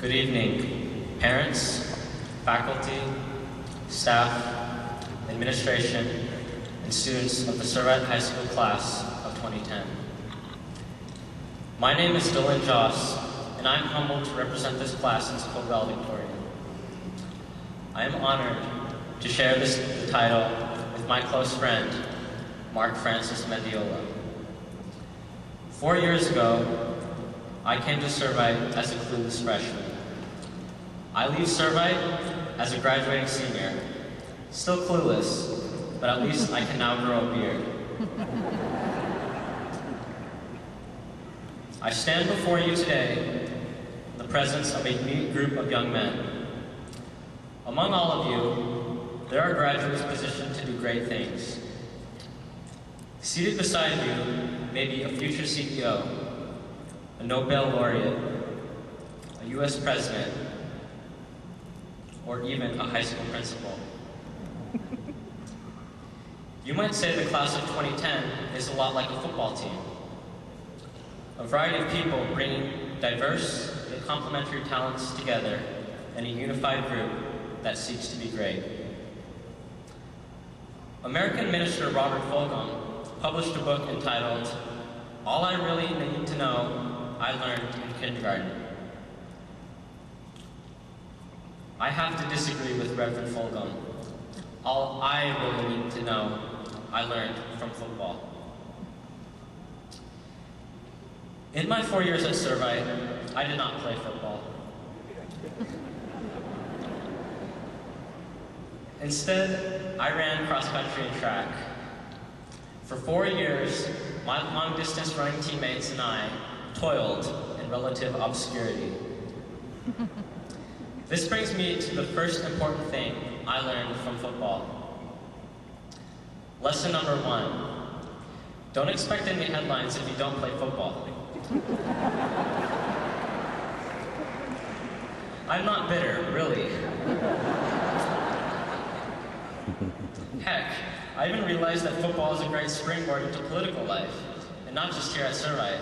Good evening, parents, faculty, staff, administration, and students of the Surratt High School class of 2010. My name is Dylan Joss, and I'm humbled to represent this class as co-valedictorian. I am honored to share the title with my close friend, Mark Francis Mendiola. 4 years ago, I came to Surratt as a clueless freshman. I leave Surratt as a graduating senior, still clueless, but at least I can now grow a beard. I stand before you today in the presence of a neat group of young men. Among all of you, there are graduates positioned to do great things. Seated beside you may be a future CEO, a Nobel laureate, a US president, or even a high school principal. You might say the class of 2010 is a lot like a football team. A variety of people bringing diverse and complementary talents together in a unified group that seeks to be great. American minister Robert Fulghum published a book entitled, "All I Really Need to Know, I Learned in Kindergarten." I have to disagree with Reverend Fulghum. All I really need to know, I learned from football. In my 4 years at Surratt, I did not play football. Instead, I ran cross country and track. For 4 years, my long-distance running teammates and I toiled in relative obscurity. This brings me to the first important thing I learned from football. Lesson number 1, don't expect any headlines if you don't play football. I'm not bitter, really. Heck, I even realized that football is a great springboard into political life, and not just here at Surratt.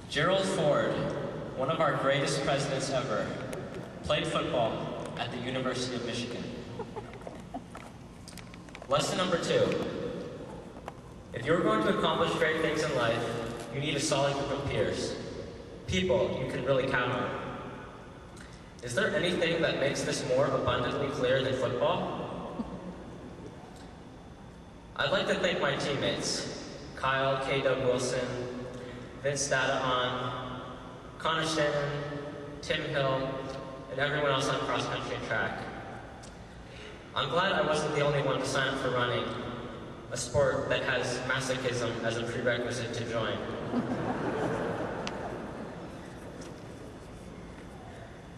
Gerald Ford, one of our greatest presidents ever, played football at the University of Michigan. Lesson number 2, if you're going to accomplish great things in life, you need a solid group of peers, people you can really count on. Is there anything that makes this more abundantly clear than football? I'd like to thank my teammates, Kyle K. Doug Wilson, Vince Dadaon, Connor Stanton, Tim Hill, and everyone else on cross country and track. I'm glad I wasn't the only one to sign up for running, a sport that has masochism as a prerequisite to join.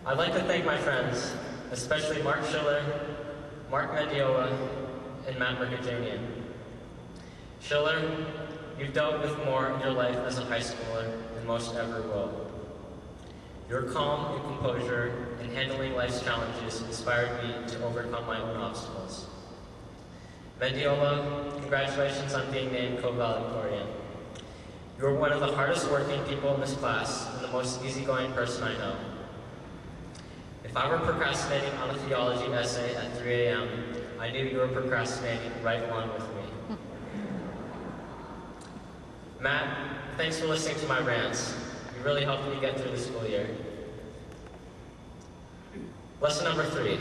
I'd like to thank my friends, especially Mark Schiller, Mark Mendiola, and Matt Mercadanian. Schiller, you've dealt with more in your life as a high schooler than most ever will. Your calm and composure in handling life's challenges inspired me to overcome my own obstacles. Mendiola, congratulations on being named co-valedictorian. You are one of the hardest working people in this class and the most easygoing person I know. If I were procrastinating on a theology essay at 3 a.m., I knew you were procrastinating right along with me. Matt, thanks for listening to my rants. You really helped me get through the school year. Lesson number 3.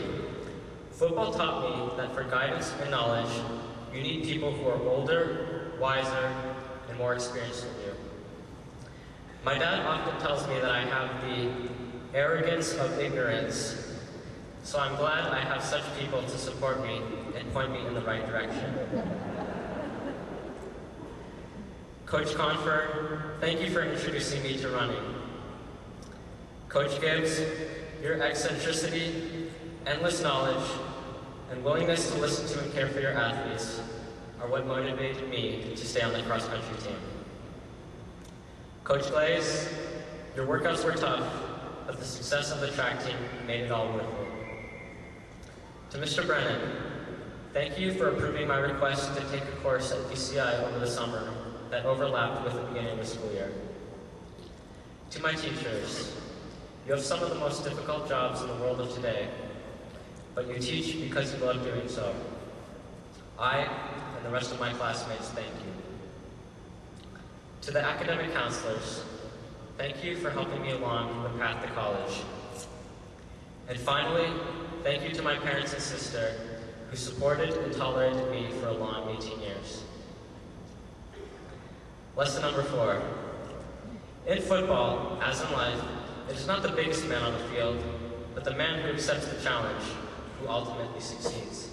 Football taught me that for guidance and knowledge, you need people who are older, wiser, and more experienced than you. My dad often tells me that I have the arrogance of ignorance, so I'm glad I have such people to support me and point me in the right direction. Coach Confer, thank you for introducing me to running. Coach Gibbs, your eccentricity, endless knowledge, and willingness to listen to and care for your athletes are what motivated me to stay on the cross-country team. Coach Glaze, your workouts were tough, but the success of the track team made it all worth it. To Mr. Brennan, thank you for approving my request to take a course at UCI over the summer that overlapped with the beginning of the school year. To my teachers, You have some of the most difficult jobs in the world of today, but you teach because you love doing so. I and the rest of my classmates thank you. To the academic counselors, thank you for helping me along the path to college. And finally, thank you to my parents and sister who supported and tolerated me for a long 18 years. Lesson number 4. In football, as in life, it is not the biggest man on the field, but the man who accepts the challenge who ultimately succeeds.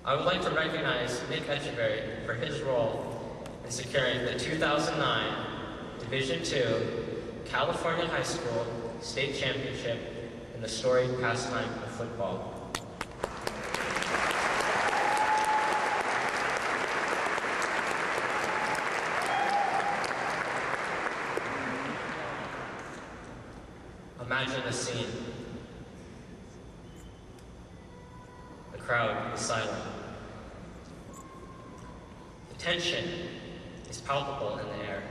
I would like to recognize Nick Etcheverry for his role in securing the 2009 Division II California High School State Championship in the storied pastime of football. Imagine the scene. The crowd is silent. The tension is palpable in the air.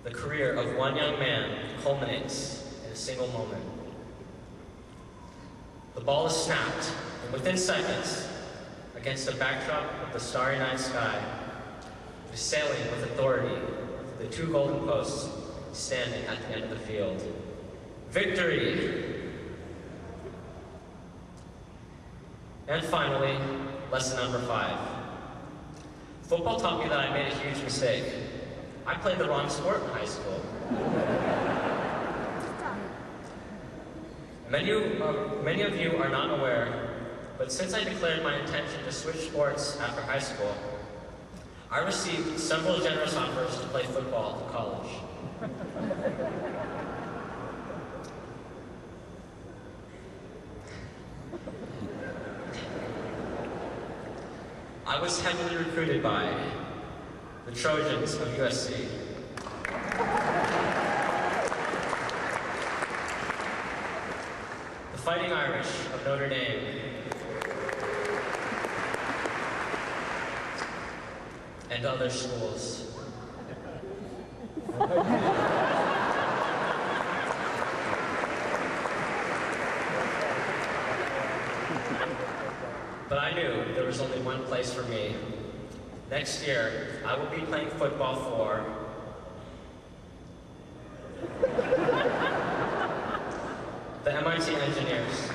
The career of one young man culminates in a single moment. The ball is snapped, and within seconds, against a backdrop of the starry night sky, it is sailing with authority to the 2 golden posts standing at the end of the field. Victory! And finally, lesson number 5. Football taught me that I made a huge mistake. I played the wrong sport in high school. Many of you are not aware, but since I declared my intention to switch sports after high school, I received several generous offers to play football in college. I was heavily recruited by the Trojans of USC, the Fighting Irish of Notre Dame, and other schools. But I knew there was only one place for me. Next year, I will be playing football for the MIT Engineers.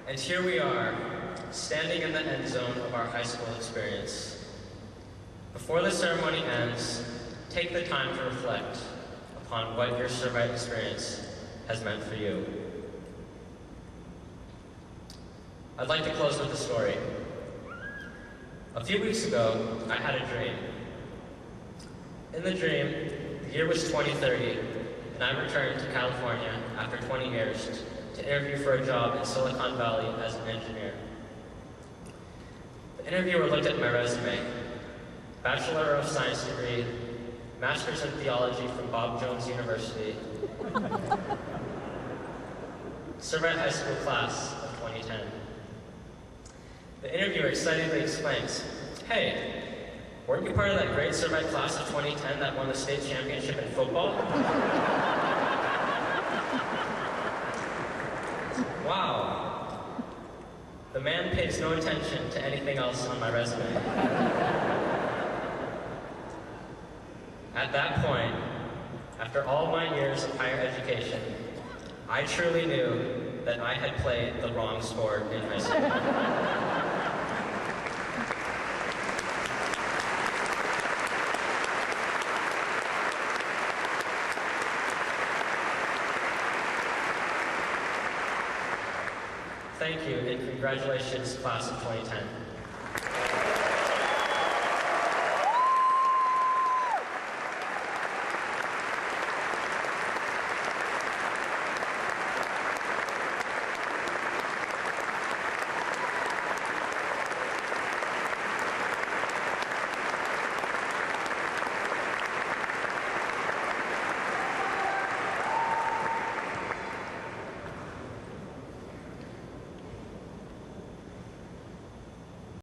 And here we are, standing in the end zone of our high school experience. Before the ceremony ends, take the time to reflect upon what your Servite experience has meant for you. I'd like to close with a story. A few weeks ago, I had a dream. In the dream, the year was 2030, and I returned to California after 20 years to interview for a job in Silicon Valley as an engineer. The interviewer looked at my resume. Bachelor of Science degree, Master's in Theology from Bob Jones University, Servite High School class of 2010. The interviewer excitedly exclaims, "Hey, weren't you part of that great Servite class of 2010 that won the state championship in football?" Wow. The man pays no attention to anything else on my resume. At that point, after all my years of higher education, I truly knew that I had played the wrong sport in high school. Thank you, and congratulations, class of 2010.